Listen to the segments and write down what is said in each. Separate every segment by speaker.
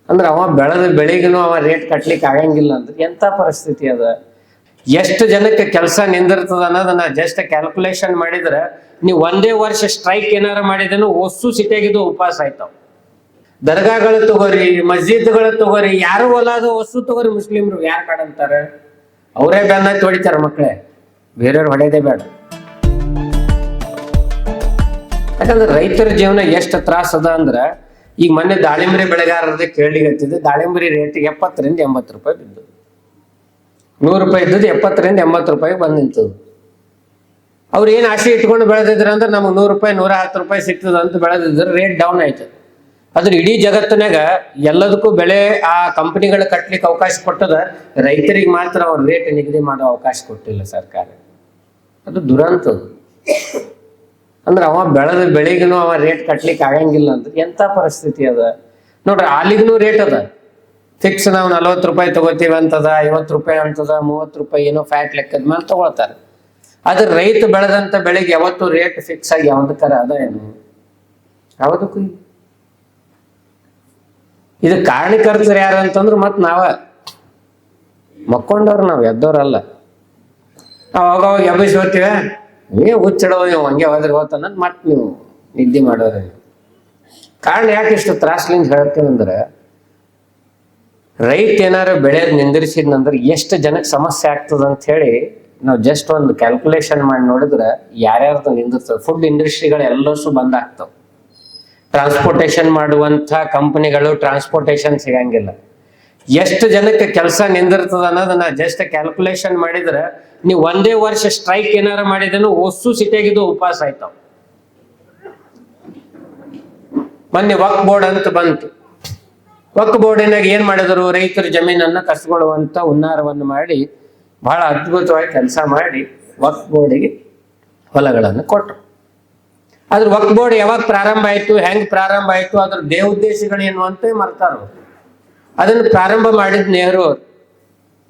Speaker 1: ಅಂದ್ರೆ ಅವ ಬೆಳೆದ ಬೆಳಿಗ್ನು ಅವ ರೇಟ್ ಕಟ್ಲಿಕ್ಕೆ ಆಗಂಗಿಲ್ಲ ಅಂದ್ರೆ ಎಂತ ಪರಿಸ್ಥಿತಿ ಅದ. ಎಷ್ಟು ಜನಕ್ಕೆ ಕೆಲಸ ನಿಂದಿರ್ತದ ಅನ್ನೋದನ್ನ ಜಸ್ಟ್ ಕ್ಯಾಲ್ಕುಲೇಷನ್ ಮಾಡಿದ್ರೆ ನೀವು ಒಂದೇ ವರ್ಷ ಸ್ಟ್ರೈಕ್ ಏನಾರ ಮಾಡಿದನು ಒಸ್ಸು ಸಿಟಿಯಾಗಿದ್ದು ಉಪವಾಸ ಆಯ್ತಾವ. ದರ್ಗಾಗಳು ತಗೋರಿ, ಮಸ್ಜಿದ್ಗಳು ತಗೋರಿ, ಯಾರು ಒಲಾದ ಒಸ್ಸು ತಗೋರಿ, ಮುಸ್ಲಿಮ್ರು ಯಾರು ಕಾಡಂತಾರೆ? ಅವರೇ ಬೆನ್ನ ಹೊಡಿತಾರ ಮಕ್ಕಳೇ, ಬೇರೆಯವ್ರು ಹೊಡೆಯದೇ ಬೇಡ. ಯಾಕಂದ್ರೆ ರೈತರ ಜೀವನ ಎಷ್ಟು ತ್ರಾಸ ಅದ ಅಂದ್ರ, ಈಗ ಮೊನ್ನೆ ದಾಳಿಂಬರಿ ಬೆಳೆಗಾರರದೇ ಕೇಳಿಗತ್ತಿದೆ, ದಾಳಿಂಬರಿ ರೇಟ್ 70 ರಿಂದ 80 ರೂಪಾಯಿ ಬಿದ್ದು, 100 ರೂಪಾಯಿ ಇದ್ದದ್ದು 70 ರಿಂದ 80 ರೂಪಾಯಿ ಬಂದ್ ನಿಂತದ್ದು. ಅವ್ರು ಏನ್ ಆಸೆ ಇಟ್ಕೊಂಡು ಬೆಳೆದಿದ್ರ ಅಂದ್ರೆ ನಮ್ಗೆ 100 ರೂಪಾಯಿ 110 ರೂಪಾಯಿ ಸಿಗ್ತದ ಅಂತ ಬೆಳೆದಿದ್ರೆ ರೇಟ್ ಡೌನ್ ಆಯ್ತು. ಅದ್ರ ಇಡೀ ಜಗತ್ತಿನಾಗ ಎಲ್ಲದಕ್ಕೂ ಬೆಳೆ ಆ ಕಂಪನಿಗಳು ಕಟ್ಲಿಕ್ಕೆ ಅವಕಾಶ ಕೊಟ್ಟದ, ರೈತರಿಗೆ ಮಾತ್ರ ಅವ್ರ ರೇಟ್ ನಿಗದಿ ಮಾಡೋ ಅವಕಾಶ ಕೊಟ್ಟಿಲ್ಲ ಸರ್ಕಾರ. ಅದು ದುರಂತ. ಅಂದ್ರೆ ಅವ ಬೆಳೆದ ಬೆಳಿಗ್ನು ಅವ ರೇಟ್ ಕಟ್ಲಿಕ್ಕೆ ಆಗಂಗಿಲ್ಲ ಅಂದ್ರೆ ಎಂತ ಪರಿಸ್ಥಿತಿ ಅದ ನೋಡ್ರಿ. ಹಾಲಿಗೂ ರೇಟ್ ಅದ ಫಿಕ್ಸ್, ನಾವು 40 ರೂಪಾಯಿ ತಗೋತೀವಿ ಅಂತದ, 50 ರೂಪಾಯಿ ಅಂತದ, 30 ರೂಪಾಯಿ ಏನೋ ಫ್ಯಾಟ್ ಲೆಕ್ಕದ ಮೇಲೆ ತಗೊಳ್ತಾರೆ. ಆದ್ರೆ ರೈತ ಬೆಳೆದಂತ ಬೆಳೆಗೆ ಯಾವತ್ತು ರೇಟ್ ಫಿಕ್ಸ್ ಆಗಿ ಯಾವ್ದಕ್ಕಾರ ಅದ ಏನು? ಯಾವದಕ್ಕೂ ಇದು ಕಾರಣಕರ್ತರು ಯಾರು ಅಂತಂದ್ರು ಮತ್ ನಾವ ಮಕ್ಕೊಂಡವ್ರು, ನಾವ್ ಎದ್ದವ್ರಲ್ಲ. ಅವಾಗ ಎಬ್ಬಿಸಿ ಹೋಗ್ತೀವ, ಹುಚ್ಚಿಡೋ ನೀವು ಹಂಗೆ ಹೋದ್ರೆ ಹೋತಾನ ಮತ್ ನೀವು ನಿದ್ದೆ ಮಾಡೋರ. ಕಾರಣ ಯಾಕೆ ಇಷ್ಟು ತ್ರಾಸ್ಲಿಂದ ಹೇಳ್ತೀವಿ ಅಂದ್ರೆ, ರೈತ ಏನಾರು ಬೆಳೆದ್ ನಿಂದಿರಿಸಿದ್ನಂದ್ರೆ ಎಷ್ಟು ಜನಕ್ಕೆ ಸಮಸ್ಯೆ ಆಗ್ತದ ಅಂತ ಹೇಳಿ ನಾವು ಜಸ್ಟ್ ಒಂದು ಕ್ಯಾಲ್ಕುಲೇಷನ್ ಮಾಡಿ ನೋಡಿದ್ರೆ ಯಾರ್ಯಾರ್ದು ನಿಂದಿರ್ತದೆ. ಫುಡ್ ಇಂಡಸ್ಟ್ರಿಗಳು ಎಲ್ಲಸು ಬಂದ್ ಆಗ್ತಾವ. ಟ್ರಾನ್ಸ್ಪೋರ್ಟೇಶನ್ ಮಾಡುವಂತ ಕಂಪನಿಗಳು ಟ್ರಾನ್ಸ್ಪೋರ್ಟೇಶನ್ ಸಿಗಂಗಿಲ್ಲ. ಎಷ್ಟು ಜನಕ್ಕೆ ಕೆಲಸ ನಿಂದಿರ್ತದ ಅನ್ನೋದನ್ನ ಜಸ್ಟ್ ಕ್ಯಾಲ್ಕುಲೇಷನ್ ಮಾಡಿದ್ರೆ ನೀವು ಒಂದೇ ವರ್ಷ ಸ್ಟ್ರೈಕ್ ಏನಾರ ಮಾಡಿದನು ಒಸ್ಸು ಸಿಟಿಯಾಗಿದ್ದು ಉಪವಾಸ ಆಯ್ತಾವ. ಮೊನ್ನೆ ವಕ್ಫ್ ಬೋರ್ಡ್ ಅಂತ ಬಂತು. ವಕ್ಫ್ ಬೋರ್ಡಿನಾಗ ಏನ್ ಮಾಡಿದ್ರು, ರೈತರ ಜಮೀನನ್ನ ಕಸ್ಕೊಳ್ಳುವಂತ ಹುನ್ನಾರವನ್ನು ಮಾಡಿ ಬಹಳ ಅದ್ಭುತವಾಗಿ ಕೆಲಸ ಮಾಡಿ ವಕ್ಫ್ ಬೋರ್ಡಿಗೆ ಹೊಲಗಳನ್ನು ಕೊಟ್ಟರು. ಅದ್ರ ವಕ್ಫ್ ಬೋರ್ಡ್ ಯಾವಾಗ ಪ್ರಾರಂಭ ಆಯ್ತು, ಹೆಂಗ್ ಪ್ರಾರಂಭ ಆಯ್ತು, ಅದ್ರ ದೇವೋದ್ದೇಶಗಳೇನು ಅಂತ ಮರ್ತಾರ. ಅದನ್ನು ಪ್ರಾರಂಭ ಮಾಡಿದ್ ನೆಹರು ಅವರು.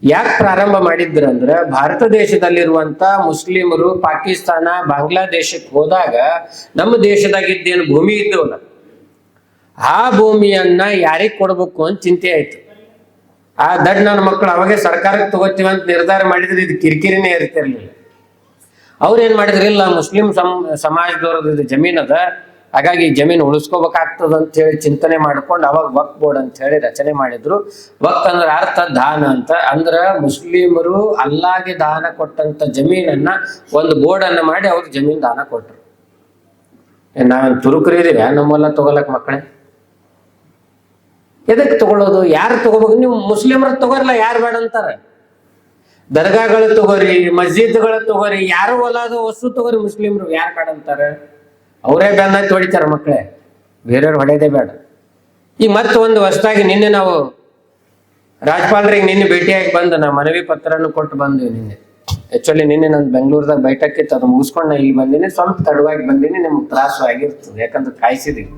Speaker 1: ಯಾಕೆ ಪ್ರಾರಂಭ ಮಾಡಿದ್ರು ಅಂದ್ರೆ, ಭಾರತ ದೇಶದಲ್ಲಿರುವಂತ ಮುಸ್ಲಿಮರು ಪಾಕಿಸ್ತಾನ ಬಾಂಗ್ಲಾದೇಶಕ್ಕೆ ಹೋದಾಗ ನಮ್ಮ ದೇಶದಾಗಿದ್ದೇನು ಭೂಮಿ ಇದ್ದವಲ್ಲ, ಆ ಭೂಮಿಯನ್ನ ಯಾರಿಗ್ ಕೊಡ್ಬೇಕು ಅಂತ ಚಿಂತೆ ಆಯ್ತು. ಆ ದಡ್ ನನ್ನ ಮಕ್ಕಳು ಅವಾಗೆ ಸರ್ಕಾರಕ್ಕೆ ತಗೋತೀವಿ ಅಂತ ನಿರ್ಧಾರ ಮಾಡಿದ್ರೆ ಇದು ಕಿರಿಕಿರಿನೇ ಇರ್ತಿರ್ಲಿಲ್ಲ. ಅವ್ರೇನ್ ಮಾಡಿದ್ರು, ಇಲ್ಲ ಮುಸ್ಲಿಂ ಸಮಾಜದವ್ರದ್ದು ಇದು ಜಮೀನ್ ಅದ, ಹಾಗಾಗಿ ಜಮೀನು ಉಳಿಸ್ಕೋಬೇಕಾಗ್ತದ ಅಂತ ಹೇಳಿ ಚಿಂತನೆ ಮಾಡ್ಕೊಂಡು ಅವಾಗ ವಕ್ಫ್ ಬೋರ್ಡ್ ಅಂತ ಹೇಳಿ ರಚನೆ ಮಾಡಿದ್ರು. ವಕ್ಫ್ ಅಂದ್ರೆ ಅರ್ಥ ದಾನ ಅಂತ, ಅಂದ್ರ ಮುಸ್ಲಿಮರು ಅಲ್ಲಾಗೆ ದಾನ ಕೊಟ್ಟಂತ ಜಮೀನನ್ನ ಒಂದು ಬೋರ್ಡ್ ಅನ್ನ ಮಾಡಿ ಅವ್ರ ಜಮೀನ್ ದಾನ ಕೊಟ್ರು. ನಾವೇನ್ ತುರುಕರು ಇದೀವಿ ನಮ್ಮೆಲ್ಲ ತಗೊಳಕ್ ಮಕ್ಕಳೇ? ಎದಕ್ಕೆ ತಗೊಳ್ಳೋದು? ಯಾರು ತಗೋಬೇಕು? ನೀವು ಮುಸ್ಲಿಮರು ತಗೋರಲ್ಲ, ಯಾರು ಬೇಡ ಅಂತಾರ? ದರ್ಗಾಗಳು ತಗೋರಿ, ಮಸ್ಜಿದ್ಗಳು ತಗೋರಿ, ಯಾರು ಒಲಾದ ವಸ್ತು ತಗೋರಿ, ಮುಸ್ಲಿಮ್ರು ಯಾರು ಬೇಡ ಅಂತಾರೆ? ಅವರೇ ಬೆನ್ನ ಹೊಡಿತಾರ ಮಕ್ಕಳೇ, ಬೇರೆಯವ್ರು ಹೊಡೆಯದೇ ಬೇಡ. ಈಗ ಮತ್ತೆ ಒಂದು ಹೊಸದಾಗಿ ನಿನ್ನೆ ನಾವು ರಾಜ್ಪಾಲರಿಗೆ ನಿನ್ನೆ ಭೇಟಿಯಾಗಿ ಬಂದು ನಾ ಮನವಿ ಪತ್ರನು ಕೊಟ್ಟು ಬಂದ್ವಿ. ನಿನ್ನೆ ಆಕ್ಚುಲಿ ನಿನ್ನೆ ನಂದು ಬೆಂಗಳೂರದಾಗ ಬೈಠಕ್ಕಿತ್ತು, ಅದು ಮುಗಿಸ್ಕೊಂಡು ನಾ ಇಲ್ಲಿ ಬಂದಿನಿ. ಸ್ವಲ್ಪ ತಡವಾಗಿ ಬಂದಿನಿ, ನಿಮ್ಗೆ ತ್ರಾಸು ಆಗಿರ್ತದೆ ಯಾಕಂದ್ರೆ ಕಾಯಿಸಿದೀವಿ.